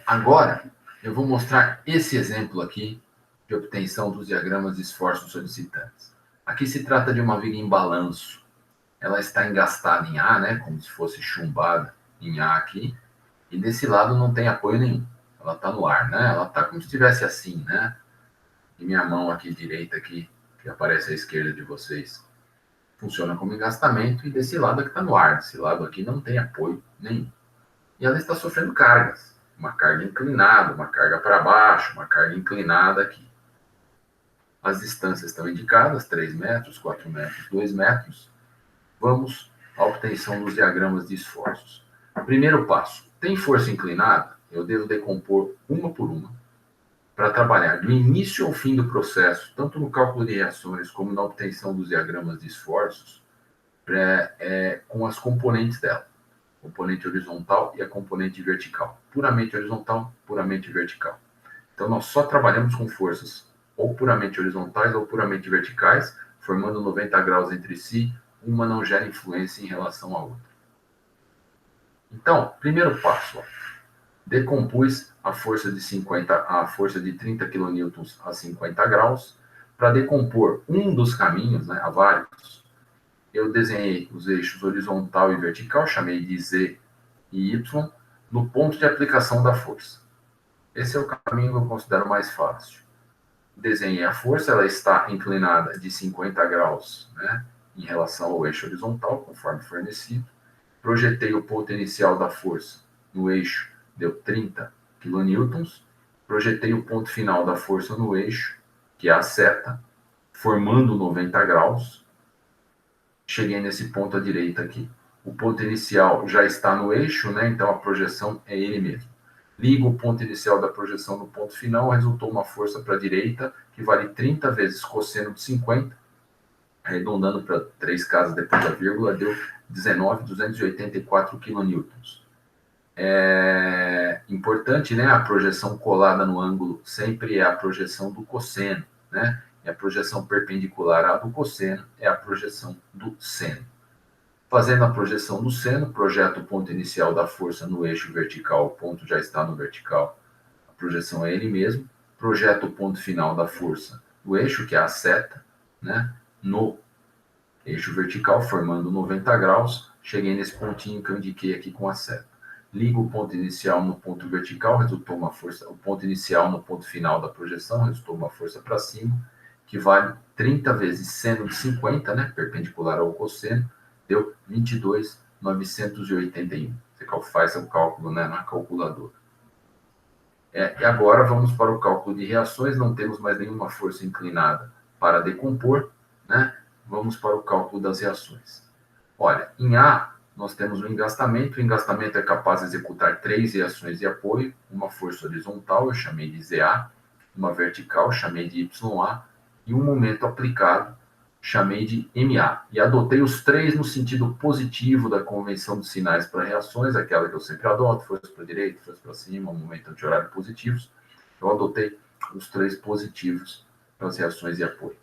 Agora, eu vou mostrar esse exemplo aqui de obtenção dos diagramas de esforços solicitantes. Aqui se trata de uma viga em balanço. Ela está engastada em A, né, como se fosse chumbada em A aqui, e desse lado não tem apoio nenhum. Ela está no ar, né? Ela está como se estivesse assim, né? E minha mão aqui direita aqui, que aparece à esquerda de vocês, funciona como engastamento, e desse lado aqui está no ar. Desse lado aqui não tem apoio nenhum. E ela está sofrendo cargas. Uma carga inclinada, uma carga para baixo, uma carga inclinada aqui. As distâncias estão indicadas, 3 metros, 4 metros, 2 metros. Vamos à obtenção dos diagramas de esforços. Primeiro passo, tem força inclinada? Eu devo decompor uma por uma para trabalhar do início ao fim do processo, tanto no cálculo de reações como na obtenção dos diagramas de esforços, com as componentes dela. Componente horizontal e a componente vertical. Puramente horizontal, puramente vertical. Então, nós só trabalhamos com forças ou puramente horizontais ou puramente verticais, formando 90 graus entre si, uma não gera influência em relação à outra. Então, primeiro passo, decompus a força de 30 kN a 50 graus. Para decompor um dos caminhos, né, há vários, eu desenhei os eixos horizontal e vertical, chamei de Z e Y, no ponto de aplicação da força. Esse é o caminho que eu considero mais fácil. Desenhei a força, ela está inclinada de 50 graus, né, em relação ao eixo horizontal, conforme fornecido. Projetei o ponto inicial da força no eixo, deu 30 kN. Projetei o ponto final da força no eixo, que é a seta, formando 90 graus. Cheguei nesse ponto à direita aqui. O ponto inicial já está no eixo, né? Então a projeção é ele mesmo. Ligo o ponto inicial da projeção no ponto final, resultou uma força para a direita, que vale 30 vezes cosseno de 50, arredondando para 3 casas depois da vírgula, deu 19.284 kN. É importante, né? A projeção colada no ângulo sempre é a projeção do cosseno, né? E a projeção perpendicular à do cosseno é a projeção do seno. Fazendo a projeção do seno, projeto o ponto inicial da força no eixo vertical, o ponto já está no vertical, a projeção é ele mesmo. Projeto o ponto final da força no eixo, que é a seta, né, no eixo vertical, formando 90 graus. Cheguei nesse pontinho que eu indiquei aqui com a seta. Ligo o ponto inicial no ponto vertical, resultou uma força, o ponto inicial no ponto final da projeção, resultou uma força para cima, que vale 30 vezes seno de 50, né, perpendicular ao cosseno, deu 22.981. Você faz o cálculo, né, na calculadora. E agora vamos para o cálculo de reações. Não temos mais nenhuma força inclinada para decompor, né? Vamos para o cálculo das reações. Olha, em A, nós temos o engastamento. O engastamento é capaz de executar 3 reações de apoio. Uma força horizontal, eu chamei de ZA. Uma vertical, chamei de YA. E um momento aplicado, chamei de MA. E adotei os 3 no sentido positivo da convenção dos sinais para reações, aquela que eu sempre adoto, força para a direita, força para cima, momento anti-horário positivos. Eu adotei os 3 positivos para as reações de apoio.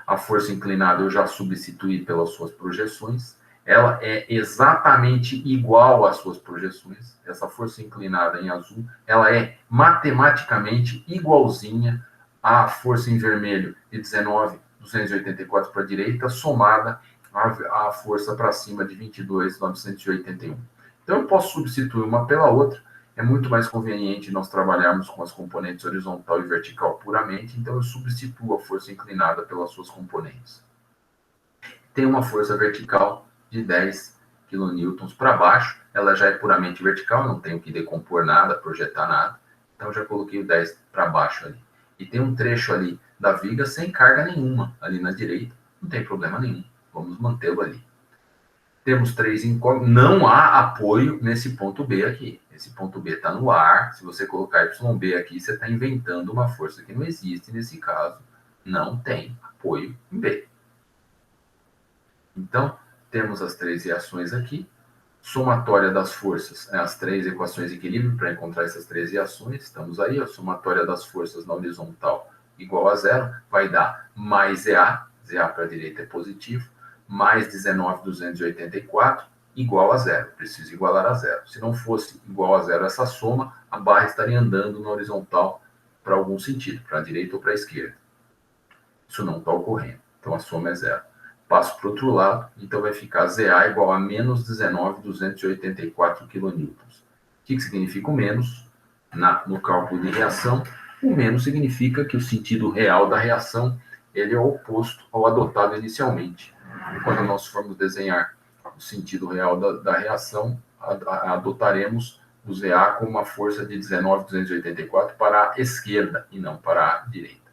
A força inclinada eu já substituí pelas suas projeções. Ela é exatamente igual às suas projeções. Essa força inclinada em azul, ela é matematicamente igualzinha à força em vermelho de 19.284 para a direita, somada à força para cima de 22.981. Então, eu posso substituir uma pela outra. É muito mais conveniente nós trabalharmos com as componentes horizontal e vertical puramente, então eu substituo a força inclinada pelas suas componentes. Tem uma força vertical de 10 kN para baixo, ela já é puramente vertical, não tenho que decompor nada, projetar nada, então já coloquei o 10 para baixo ali. E tem um trecho ali da viga sem carga nenhuma, ali na direita, não tem problema nenhum, vamos mantê-lo ali. Temos 3 incógnitas, não há apoio nesse ponto B aqui. Esse ponto B está no ar. Se você colocar YB aqui, você está inventando uma força que não existe nesse caso. Não tem apoio em B. Então, temos as 3 reações aqui. Somatória das forças, né, as 3 equações de equilíbrio para encontrar essas 3 reações. Estamos aí, a somatória das forças na horizontal igual a 0, vai dar mais ZA. ZA para a direita é positivo. Mais 19.284, igual a zero, precisa igualar a zero. Se não fosse igual a zero essa soma, a barra estaria andando na horizontal para algum sentido, para a direita ou para a esquerda. Isso não está ocorrendo, então a soma é zero. Passo para o outro lado, então vai ficar ZA igual a menos 19.284 kN. O que significa o menos? No cálculo de reação, o menos significa que o sentido real da reação ele é oposto ao adotado inicialmente. E quando nós formos desenhar o sentido real da reação, adotaremos o ZA com uma força de 19.284 para a esquerda e não para a direita.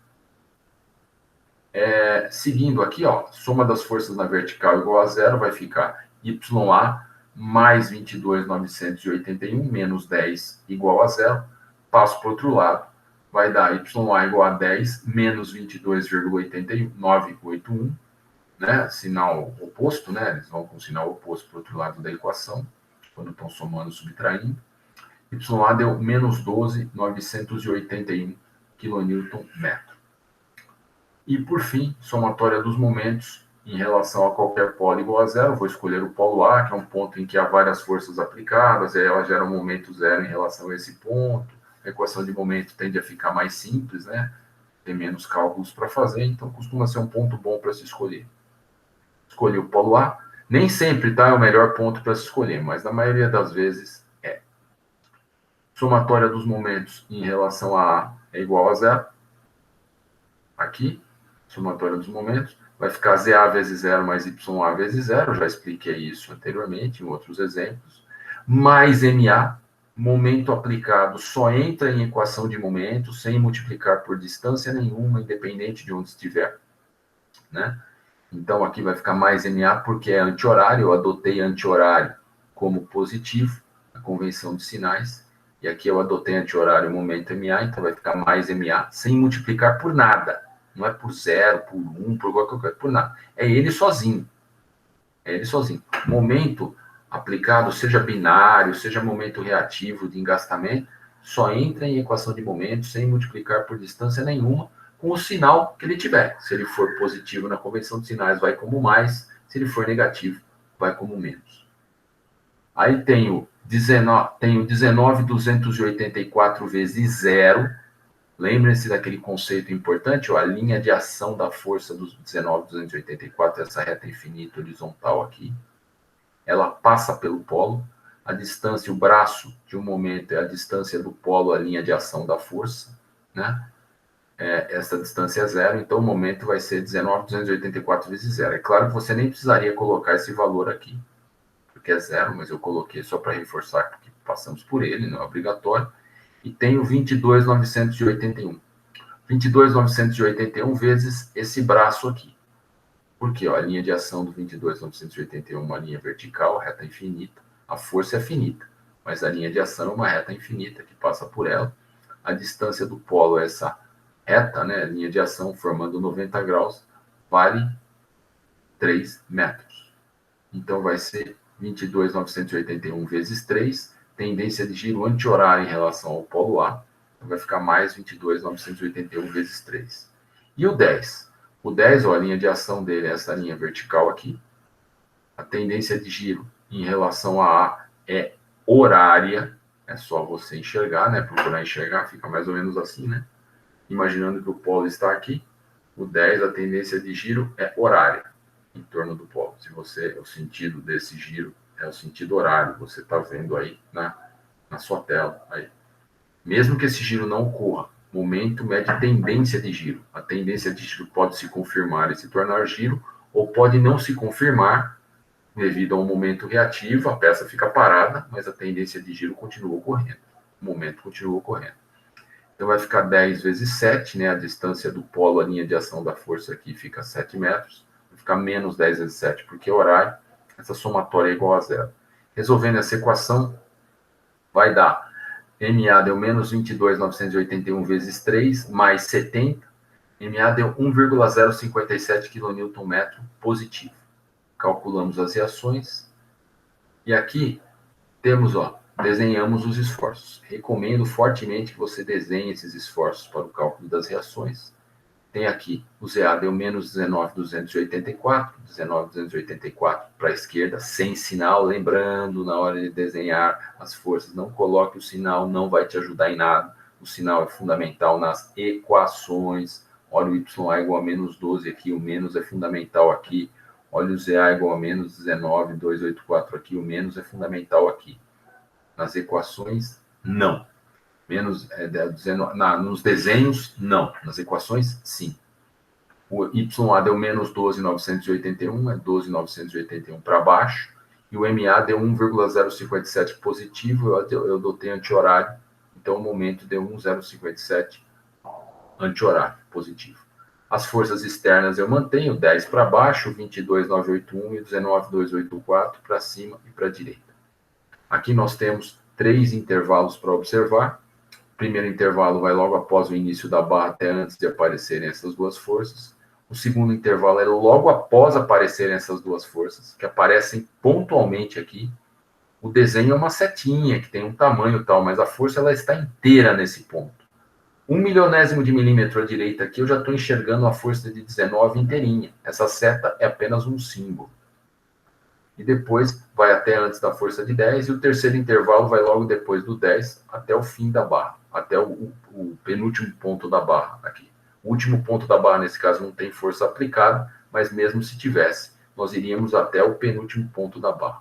Seguindo aqui, ó, soma das forças na vertical igual a zero, vai ficar YA mais 22.981 menos 10 igual a zero. Passo para o outro lado, vai dar YA igual a 10 menos 22,981, né? Sinal oposto, né? Eles vão com o sinal oposto para o outro lado da equação, quando estão somando e subtraindo. YA deu menos 12.981 kN/metro. E, por fim, somatória dos momentos em relação a qualquer polo igual a zero. Vou escolher o polo A, que é um ponto em que há várias forças aplicadas, e aí ela gera um momento zero em relação a esse ponto. A equação de momento tende a ficar mais simples, né? Tem menos cálculos para fazer, então costuma ser um ponto bom para se escolher. Escolhi o polo A. Nem sempre, tá? É o melhor ponto para se escolher, mas na maioria das vezes é. Somatória dos momentos em relação a A é igual a zero. Aqui, somatória dos momentos, vai ficar ZA vezes zero mais YA vezes zero, já expliquei isso anteriormente em outros exemplos, mais MA, momento aplicado só entra em equação de momento, sem multiplicar por distância nenhuma, independente de onde estiver, né? Então, aqui vai ficar mais MA porque é anti-horário, eu adotei anti-horário como positivo, a convenção de sinais, e aqui eu adotei anti-horário momento MA, então vai ficar mais MA, sem multiplicar por nada. Não é por zero, por um, por qualquer coisa, por nada. É ele sozinho. É ele sozinho. Momento aplicado, seja binário, seja momento reativo de engastamento, só entra em equação de momento sem multiplicar por distância nenhuma, com o sinal que ele tiver. Se ele for positivo na convenção de sinais, vai como mais. Se ele for negativo, vai como menos. Aí tenho 19.284 vezes zero. Lembrem-se daquele conceito importante, ó, a linha de ação da força dos 19.284, essa reta infinita horizontal aqui, ela passa pelo polo. A distância, o braço de um momento é a distância do polo, a linha de ação da força, né? Essa distância é zero, então o momento vai ser 19.284 vezes zero. É claro que você nem precisaria colocar esse valor aqui, porque é zero, mas eu coloquei só para reforçar que passamos por ele, não é obrigatório. E tenho 22.981. 22.981 vezes esse braço aqui. Porque ó, a linha de ação do 22.981 é uma linha vertical, reta infinita. A força é finita, mas a linha de ação é uma reta infinita que passa por ela. A distância do polo é essa reta, né, linha de ação formando 90 graus, vale 3 metros. Então vai ser 22.981 vezes 3, tendência de giro anti-horário em relação ao polo A, então vai ficar mais 22.981 vezes 3. E o 10? O 10, ó, a linha de ação dele é essa linha vertical aqui. A tendência de giro em relação a A é horária, é só você enxergar, né? Procurar enxergar, fica mais ou menos assim, né? Imaginando que o polo está aqui, o 10, a tendência de giro é horária em torno do polo. Se você, o sentido desse giro é o sentido horário, você está vendo aí na sua tela. Aí. Mesmo que esse giro não ocorra, momento mede tendência de giro. A tendência de giro pode se confirmar e se tornar giro, ou pode não se confirmar devido a um momento reativo, a peça fica parada, mas a tendência de giro continua ocorrendo. O momento continua ocorrendo. Então vai ficar 10 vezes 7, né? A distância do polo, a linha de ação da força aqui fica 7 metros. Vai ficar menos 10 vezes 7, porque é horário. Essa somatória é igual a zero. Resolvendo essa equação, vai dar MA deu menos 22.981 vezes 3, mais 70. MA deu 1,057 kN/m positivo. Calculamos as reações. E aqui temos, ó, desenhamos os esforços. Recomendo fortemente que você desenhe esses esforços para o cálculo das reações. tem aqui o ZA deu menos 19.284, 19.284 para a esquerda, sem sinal. Lembrando, na hora de desenhar as forças, não coloque o sinal, não vai te ajudar em nada. O sinal é fundamental nas equações. Olha o YA igual a menos 12 aqui, o menos é fundamental aqui. Olha o ZA igual a menos 19.284 aqui, o menos é fundamental aqui. Nas equações, não. Menos nos desenhos, não. Nas equações, sim. O YA deu menos 12.981, é 12.981 para baixo. E o MA deu 1,057 positivo, eu adotei anti-horário. Então, o momento deu 1,057 anti-horário positivo. As forças externas eu mantenho 10 para baixo, 22.981 e 19.284 para cima e para a direita. Aqui nós temos 3 intervalos para observar. O primeiro intervalo vai logo após o início da barra, até antes de aparecerem essas duas forças. O segundo intervalo é logo após aparecerem essas duas forças, que aparecem pontualmente aqui. O desenho é uma setinha, que tem um tamanho tal, mas a força ela está inteira nesse ponto. 1 milionésimo de milímetro à direita aqui, eu já estou enxergando a força de 19 inteirinha. Essa seta é apenas um símbolo. E depois vai até antes da força de 10, e o terceiro intervalo vai logo depois do 10 até o fim da barra, até o penúltimo ponto da barra aqui. O último ponto da barra, nesse caso, não tem força aplicada, mas mesmo se tivesse, nós iríamos até o penúltimo ponto da barra.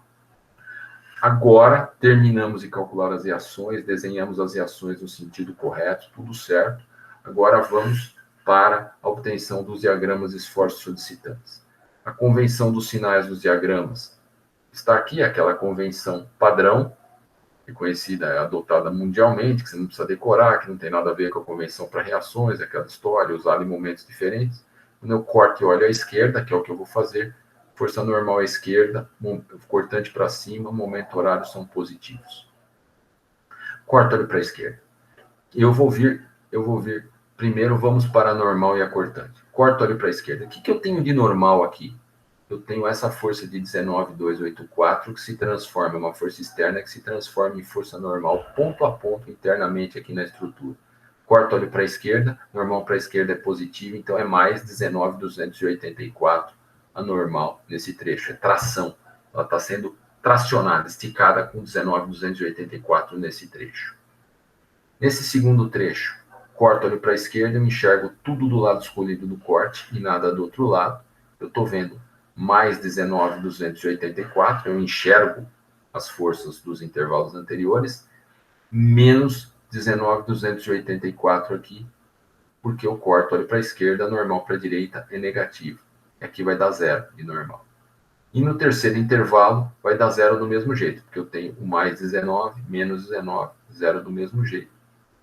Agora, terminamos de calcular as reações, desenhamos as reações no sentido correto, tudo certo. Agora vamos para a obtenção dos diagramas de esforços solicitantes. A convenção dos sinais dos diagramas está aqui, aquela convenção padrão, conhecida, adotada mundialmente, que você não precisa decorar, que não tem nada a ver com a convenção para reações, aquela história, usada em momentos diferentes. Quando eu corto e olho à esquerda, que é o que eu vou fazer, força normal à esquerda, cortante para cima, momento horário são positivos. Corto, olho para a esquerda. Eu vou vir, primeiro vamos para a normal e a cortante. Corto, olho para a esquerda. O que eu tenho de normal aqui? Eu tenho essa força de 19.284 que se transforma em uma força externa, que se transforma em força normal, ponto a ponto, internamente aqui na estrutura. Corto, olho para a esquerda, normal para a esquerda é positivo, então é mais 19.284 a normal nesse trecho, é tração. Ela está sendo tracionada, esticada com 19.284 nesse trecho. Nesse segundo trecho, corto, olho para a esquerda, eu enxergo tudo do lado escolhido do corte e nada do outro lado. Eu estou vendo mais 19.284, eu enxergo as forças dos intervalos anteriores, menos 19.284 aqui, porque eu corto, olho para a esquerda, normal para a direita é negativo. E aqui vai dar zero de normal. E no terceiro intervalo vai dar zero do mesmo jeito, porque eu tenho o mais 19, menos 19, zero do mesmo jeito.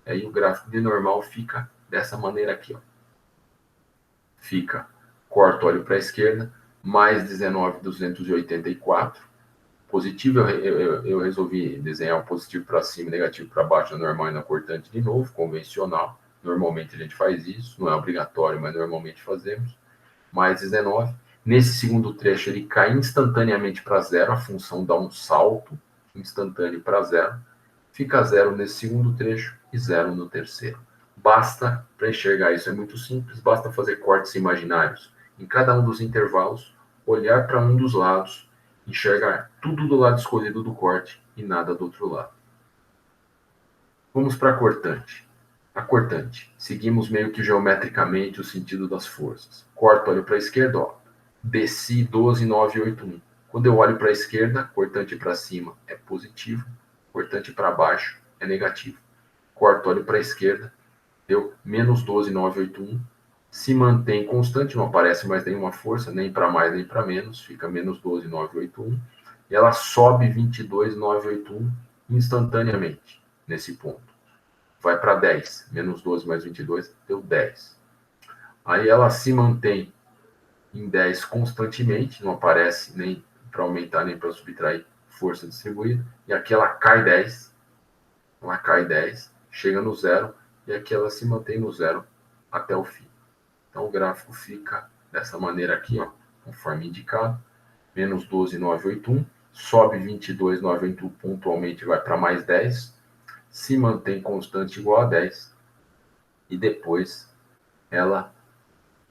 Aí o gráfico de normal fica dessa maneira aqui, ó. Fica, corto, olho para a esquerda, mais 19.284. Positivo, eu resolvi desenhar o positivo para cima e negativo para baixo, na normal e na cortante de novo, convencional. Normalmente a gente faz isso, não é obrigatório, mas normalmente fazemos. Mais 19. Nesse segundo trecho, ele cai instantaneamente para zero, a função dá um salto instantâneo para zero. Fica zero nesse segundo trecho e zero no terceiro. Basta, para enxergar isso é muito simples, basta fazer cortes imaginários. Em cada um dos intervalos, olhar para um dos lados, enxergar tudo do lado escolhido do corte e nada do outro lado. Vamos para a cortante. A cortante. Seguimos meio que geometricamente o sentido das forças. Corto, olho para a esquerda, ó. BC 12.981. Quando eu olho para a esquerda, cortante para cima é positivo, cortante para baixo é negativo. Corto, olho para a esquerda, deu menos 12.981. Se mantém constante, não aparece mais nenhuma força, nem para mais nem para menos, fica menos 12.981. E ela sobe 22.981 instantaneamente nesse ponto. Vai para 10, menos 12 mais 22, deu 10. Aí ela se mantém em 10 constantemente, não aparece nem para aumentar nem para subtrair força distribuída, e aqui ela cai 10, chega no zero, e aqui ela se mantém no zero até o fim. Então o gráfico fica dessa maneira aqui, ó, conforme indicado, menos 12.981, sobe 22.981 pontualmente, vai para mais 10, se mantém constante igual a 10, e depois ela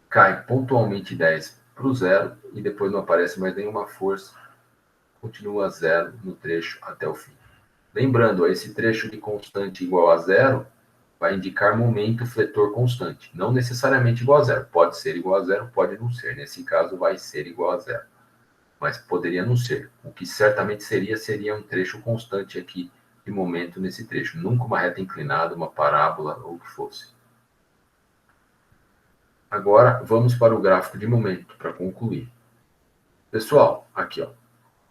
cai pontualmente 10 para o zero e depois não aparece mais nenhuma força, continua zero no trecho até o fim. Lembrando, esse trecho de constante igual a zero vai indicar momento fletor constante, não necessariamente igual a zero. Pode ser igual a zero, pode não ser. Nesse caso, vai ser igual a zero, mas poderia não ser. O que certamente seria um trecho constante aqui de momento nesse trecho, nunca uma reta inclinada, uma parábola ou o que fosse. Agora, vamos para o gráfico de momento, para concluir. Pessoal, aqui, ó.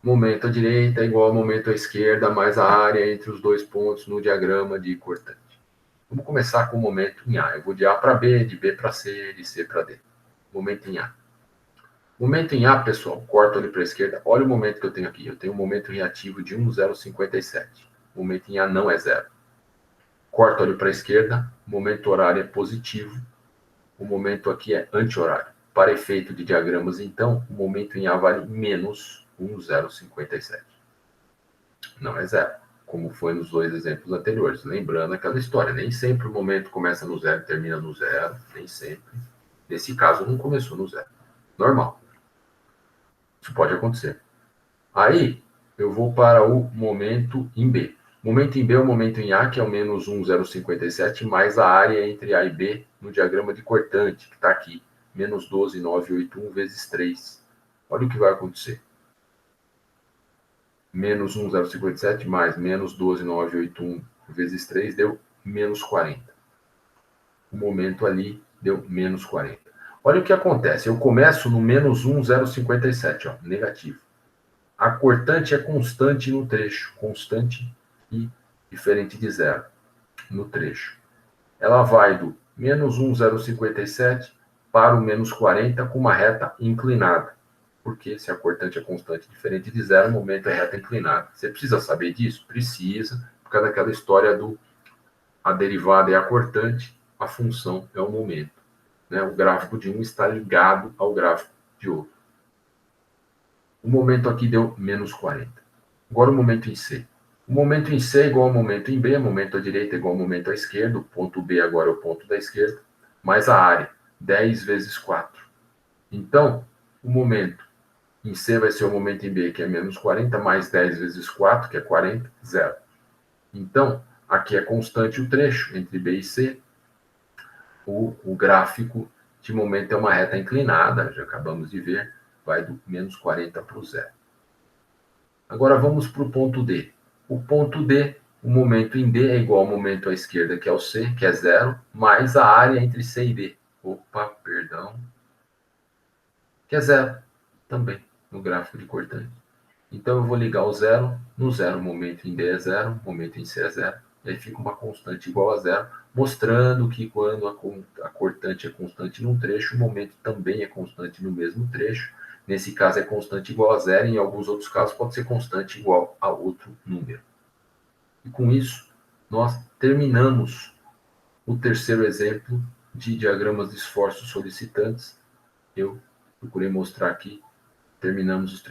Momento à direita é igual ao momento à esquerda, mais a área entre os dois pontos no diagrama de cortante. Vamos começar com o momento em A. Eu vou de A para B, de B para C, de C para D. Momento em A. Momento em A, pessoal, corta ali para a esquerda. Olha o momento que eu tenho aqui. Eu tenho um momento reativo de 1,057. O momento em A não é zero. Corta ali para a esquerda. O momento horário é positivo. O momento aqui é anti-horário. Para efeito de diagramas, então, o momento em A vale menos 1,057. Não é zero, como foi nos dois exemplos anteriores. Lembrando aquela história, nem sempre o momento começa no zero e termina no zero, nem sempre. Nesse caso, não começou no zero. Normal. Isso pode acontecer. Aí, eu vou para o momento em B. O momento em B é o momento em A, que é o menos 1,057, mais a área entre A e B no diagrama de cortante, que está aqui. Menos 12,981 vezes 3. Olha o que vai acontecer. Menos 1,057 mais menos 12,981 vezes 3 deu menos 40. O momento ali deu menos 40. Olha o que acontece. Eu começo no menos 1,057, ó, negativo. A cortante é constante no trecho, constante e diferente de zero no trecho. Ela vai do menos 1,057 para o menos 40 com uma reta inclinada. Porque se a cortante é constante diferente de zero, o momento é reta inclinada. Você precisa saber disso? Precisa, por causa daquela história do a derivada é a cortante, a função é o momento. Né? O gráfico de um está ligado ao gráfico de outro. O momento aqui deu menos 40. Agora o momento em C. O momento em C é igual ao momento em B, o momento à direita é igual ao momento à esquerda, o ponto B agora é o ponto da esquerda, mais a área, 10 vezes 4. Então, o momento em C vai ser o momento em B, que é menos 40, mais 10 vezes 4, que é 40, zero. Então, aqui é constante o trecho entre B e C. O gráfico de momento é uma reta inclinada, já acabamos de ver, vai do menos 40 para o zero. Agora vamos para o ponto D. O ponto D, o momento em D é igual ao momento à esquerda, que é o C, que é zero, mais a área entre C e D. Opa, perdão. Que é zero também, no gráfico de cortante. Então eu vou ligar o zero, no zero o momento em D é zero, o momento em C é zero, e aí fica uma constante igual a zero, mostrando que quando a cortante é constante num trecho, o momento também é constante no mesmo trecho. Nesse caso é constante igual a zero, e em alguns outros casos pode ser constante igual a outro número. E com isso, nós terminamos o terceiro exemplo de diagramas de esforços solicitantes. Eu procurei mostrar aqui. Terminamos os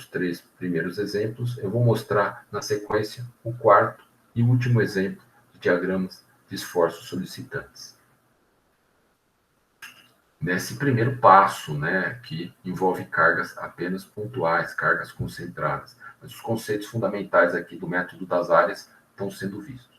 três primeiros exemplos. Eu vou mostrar na sequência o quarto e último exemplo de diagramas de esforços solicitantes. Nesse primeiro passo, né, que envolve cargas apenas pontuais, cargas concentradas. Mas os conceitos fundamentais aqui do método das áreas estão sendo vistos.